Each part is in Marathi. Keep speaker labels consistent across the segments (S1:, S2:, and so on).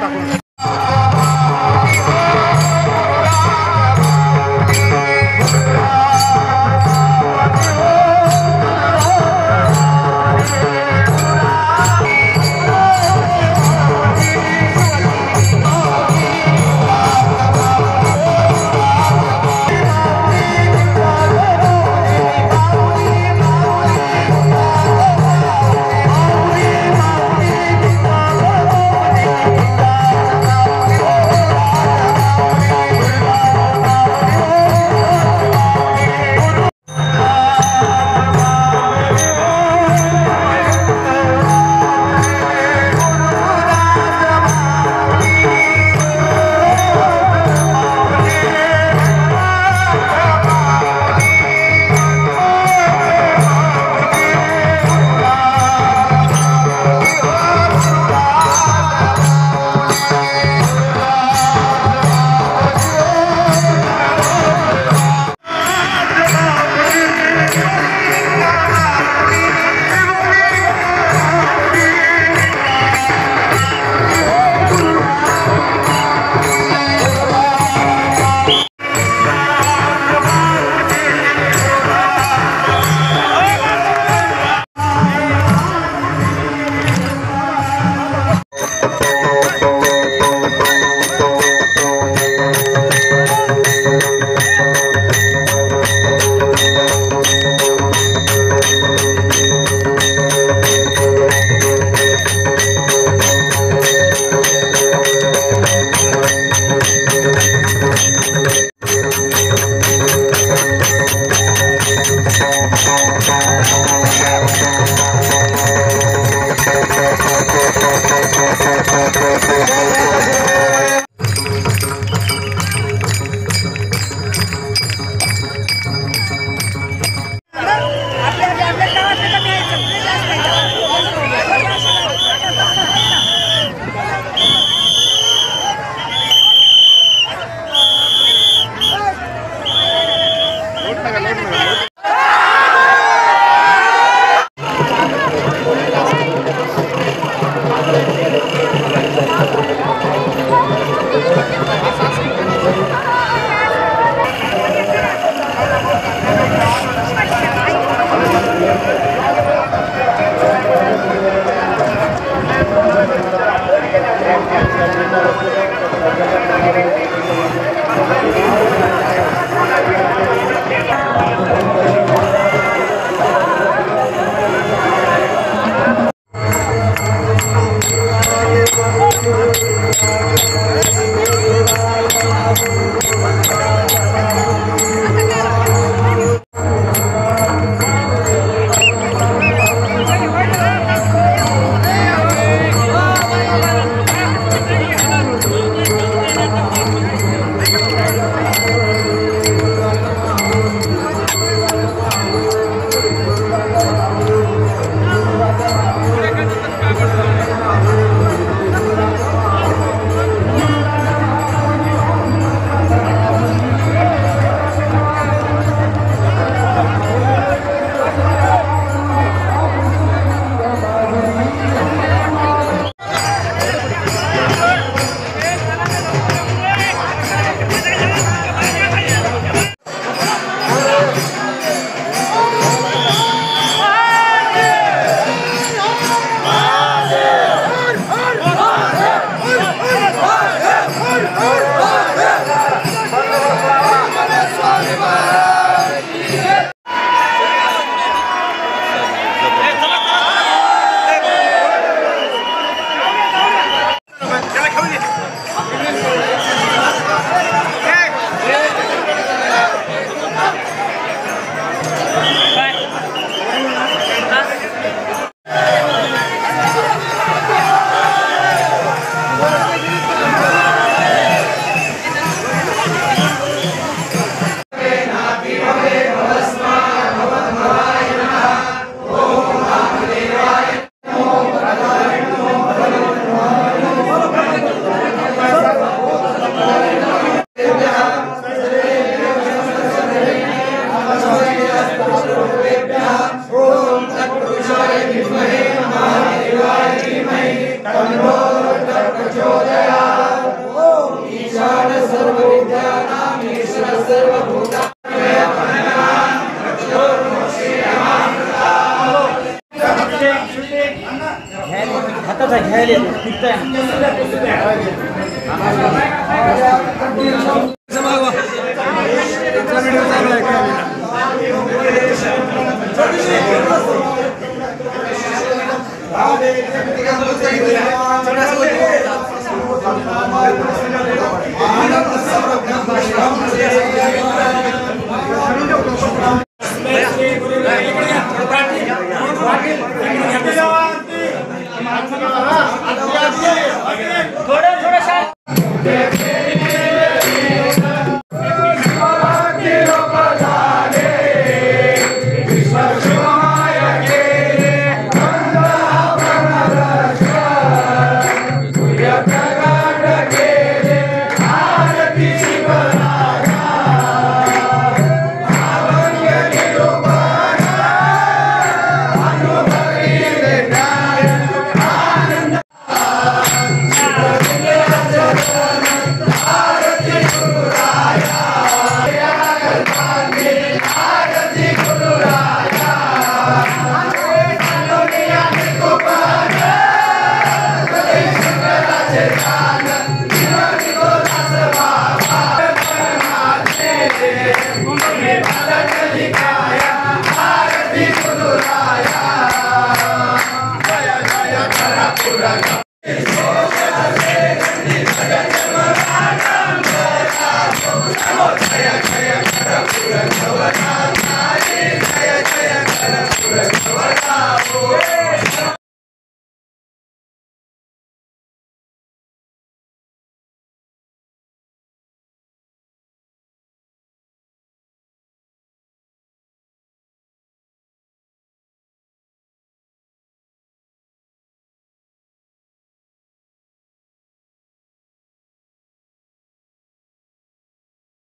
S1: टाकला. हाताचा घ्यायला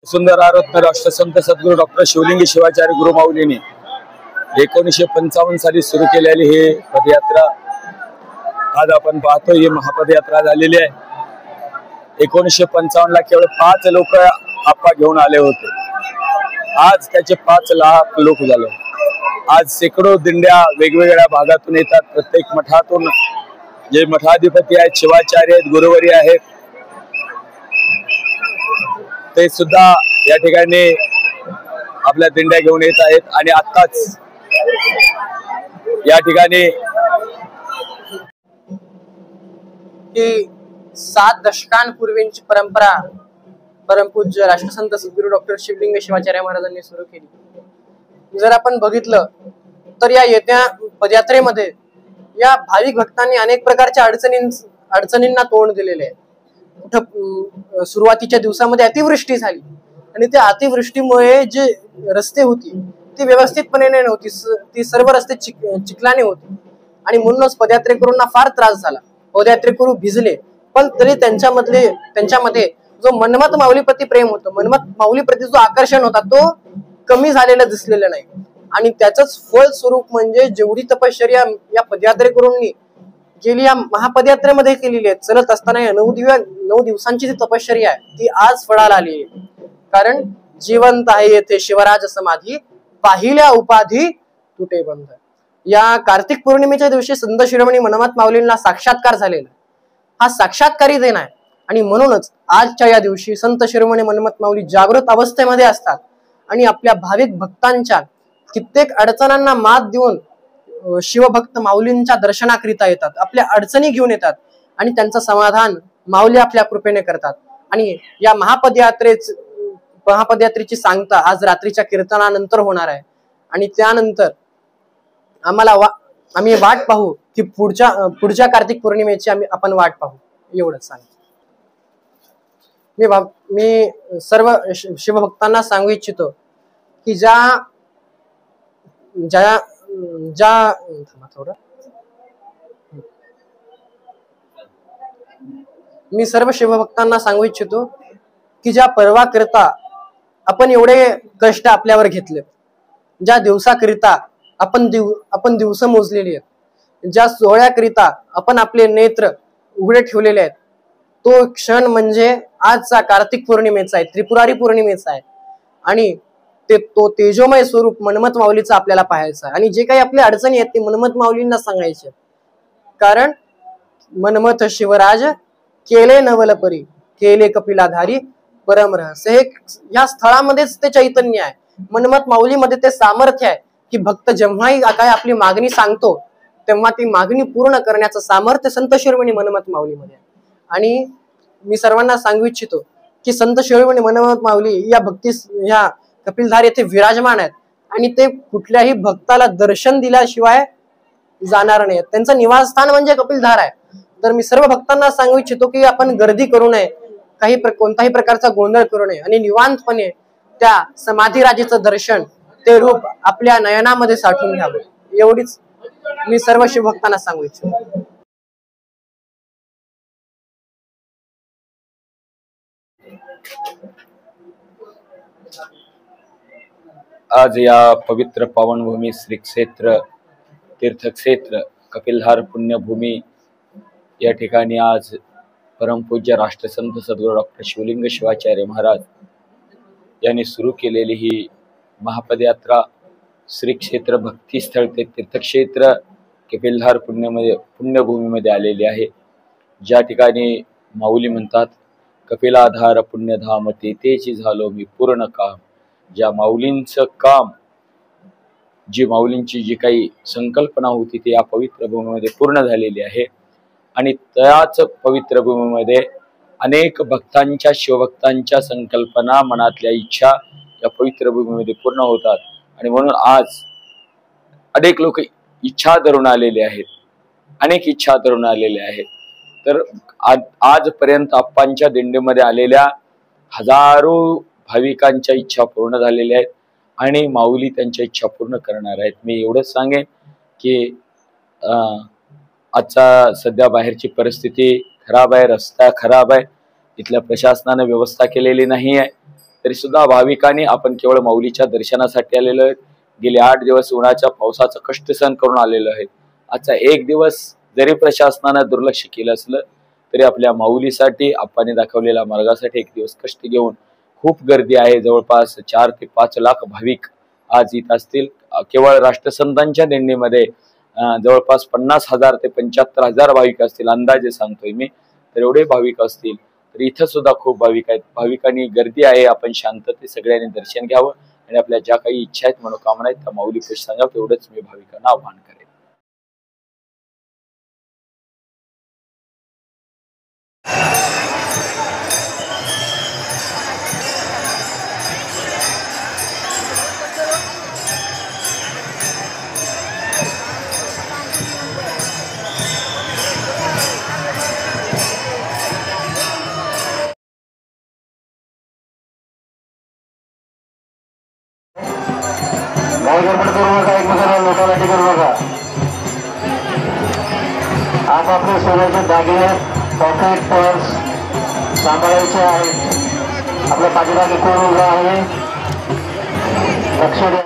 S2: सुंदर आरत्न राष्ट्रसंत सद्गुरू डॉक्टर शिवलिंगी शिवाचार्य गुरुमाऊलीने 1955 साली सुरू केलेली ही पदयात्रा आज आपण पाहतो। ही महापदयात्रा झालेली आहे। 1955 ला केवळ 5 लोक आप्पा घेऊन आले होते, आज त्याचे 5 लाख लोक झाले। आज शेकडो दिंड्या वेगवेगळ्या भागातून येतात। प्रत्येक मठातून जे मठाधिपती आहेत, शिवाचार्य आहेत, गुरुवरी आहेत, ते सुद्धा या ठिकाणी आपल्या दिंड्या घेऊन येत आहेत। आणि आताच या ठिकाणी
S3: ही 7 दशकांपूर्वींची परंपरा परमपूज्य राष्ट्रसंत सद्गुरू डॉक्टर शिवलिंग शिवाचार्य महाराजांनी सुरू केली। जर आपण बघितलं तर या येत्या पदयात्रेमध्ये या भाविक भक्तांनी अनेक प्रकारच्या अडचणींना तोंड दिलेले आहे। कुठं सुरुवातीच्या दिवसामध्ये अतिवृष्टी झाली आणि त्या अतिवृष्टीमुळे जे रस्ते होती ती व्यवस्थितपणे नव्हती, ती सर्व रस्ते चिखलाने होती आणि म्हणूनच पदयात्रेकरूंना फार त्रास झाला। पदयात्रेकरू भिजले, पण तरी त्यांच्यामध्ये जो मनमत माऊलीप्रती प्रेम होतं, मनमत माऊलीप्रती जो आकर्षण होता तो कमी झालेला दिसलेला नाही। आणि त्याचंच फळ स्वरूप म्हणजे जेवढी तपश्चर्या या पदयात्रेकरूंनी गेली या महापदयात्रेमध्ये केलेली आहे, चलत असताना 9 दिवसांची जी तपश्चर्या आहे ती आज फळाला आली आहे। कारण जिवंत आहे येथे शिवराज समाधी, पाहिल्या उपाधी तुटे बंध। या कार्तिक पौर्णिमेच्या दिवशी संत शिरोमणी मनमत माऊलींना साक्षात्कार झालेला, हा साक्षात्कारी दिन आहे। आणि म्हणूनच आजच्या या दिवशी संत शिरोमणी मनमत माऊली जागृत अवस्थेमध्ये असतात आणि आपल्या भाविक भक्तांच्या कित्येक अडचणांना मात देऊन शिवभक्त माऊलींच्या दर्शनाकरिता येतात, आपल्या अडचणी घेऊन येतात आणि त्यांचं समाधान माऊली आपल्या कृपेने करतात। आणि या महापदयात्रेची सांगता आज रात्रीच्या कीर्तनानंतर होणार आहे आणि त्यानंतर आम्ही वाट पाहू की पुढच्या कार्तिक पौर्णिमेची आपण वाट पाहू, एवढंच सांग। मी सर्व शिवभक्तांना सांगू इच्छितो की मी सर्व शिवभक्तांना सांगू इच्छितो की ज्या पर्वाकरिता आपण एवढे कष्ट आपल्यावर घेतले, ज्या दिवसाकरिता आपण दिवस मोजलेली आहेत, ज्या सोहळ्याकरिता आपण आपले नेत्र उघडे ठेवलेले आहेत, तो क्षण म्हणजे आजचा कार्तिक पौर्णिमेचा आहे, त्रिपुरारी पौर्णिमेचा आहे। आणि तो तेजोमय स्वरूप मनमत माऊलीचा आपल्याला पाहायचा आहे। आणि जे काही आपल्या अडचणी आहेत ते मनमत माऊलींना सांगायचे, कारण मनमथ शिवराज केले नवलपरी केले कपिलाधारी परम रहस्य. हे या स्थळामध्येच ते चैतन्य आहे. मनमथ माऊलीमध्ये ते सामर्थ्य आहे की भक्त जेव्हाही काय आपली मागणी सांगतो तेव्हा ती मागणी पूर्ण करण्याचं सामर्थ्य संत शिरोमणी मनमथ माऊलीमध्ये आहे. आणि मी सर्वांना सांगू इच्छितो की संत शिरोमणी मनमथ माऊली या ह्या कपिलधार येथे विराजमान आहेत आणि ते कुठल्याही भक्ताला दर्शन दिल्याशिवाय जाणार नाही. त्यांचं निवासस्थान म्हणजे कपिलधार आहे. तर मी सर्व भक्तांना सांगू इच्छितो की आपण गर्दी करू नये, कोणताही प्रकारचा गोंधळ करू नये आणि निवांतपणे त्या समाधीराजेचं दर्शन, ते रूप आपल्या नयनामध्ये साठवून घ्यावं. एवढीच मी सर्व शिवभक्तांना सांगू इच्छितो.
S2: आज या पवित्र पावनभूमी श्री क्षेत्र तीर्थक्षेत्र कपिलधार पुण्यभूमी या ठिकाणी आज परमपूज्य राष्ट्रसंत सद्गुरू डॉक्टर शिवलिंग शिवाचार्य महाराज यांनी सुरू केलेली ही महापदयात्रा श्री क्षेत्र भक्तिस्थळ ते तीर्थक्षेत्र कपिलधार पुण्यभूमीमध्ये आलेली आहे. ज्या ठिकाणी माऊली म्हणतात, कपिलाधार पुण्यधाम तेथेची झालो मी पूर्ण काम. ज्या माऊलींचं काम, जी माऊलींची जी काही संकल्पना होती ती या पवित्र भूमीमध्ये पूर्ण झालेली आहे. आणि त्याच पवित्र भूमीमध्ये अनेक भक्तांच्या, शिवभक्तांच्या संकल्पना, मनातल्या इच्छा या पवित्र भूमीमध्ये पूर्ण होतात. आणि म्हणून आज अनेक लोक इच्छा धरून आलेले आहेत, अनेक इच्छा धरून आलेले आहेत. तर आजपर्यंत आप्पांच्या दिंडीमध्ये आलेल्या हजारो भाविकांच्या इच्छा पूर्ण झालेल्या आहेत आणि माऊली त्यांच्या इच्छा पूर्ण करणार आहेत. मी एवढंच सांगेन की आजचा सध्या बाहेरची परिस्थिती खराब आहे, रस्ता खराब आहे, इथल्या प्रशासनाने व्यवस्था केलेली नाही आहे. तरी सुद्धा भाविकांनी आपण केवळ माऊलीच्या दर्शनासाठी आलेलो आहे. गेले 8 दिवस उन्हाच्या पावसाचं कष्ट सहन करून आलेलो आहे. आजचा एक दिवस जरी प्रशासनाने दुर्लक्ष केलं असलं तरी आपल्या माऊलीसाठी, आप्पांनी दाखवलेल्या मार्गासाठी एक दिवस कष्ट घेऊन खूप गर्दी आहे. जवळपास 4 ते 5 लाख भाविक आज येत असतील. केवळ राष्ट्रसंतांच्या दिंडीमध्ये जवळपास 50,000 ते 75,000 भाविक असतील, अंदाजे सांगतोय मी. तर एवढे भाविक असतील. तर इथं सुद्धा खूप भाविक आहेत. भाविकांनी गर्दी आहे. आपण शांततेत सगळ्यांनी दर्शन घ्यावं आणि आपल्या ज्या काही इच्छा आहेत, मनोकामना आहेत त्या माऊलीपाशी सांगावं. तेवढंच मी भाविकांना आवाहन करेन.
S1: लोकांसाठी करू नका. आपापले सोन्याचे दागिने, पॉकेट, पर्स सांभाळायचे आहेत. आपल्या पाठीमागे कोण उभा आहे लक्ष द्या.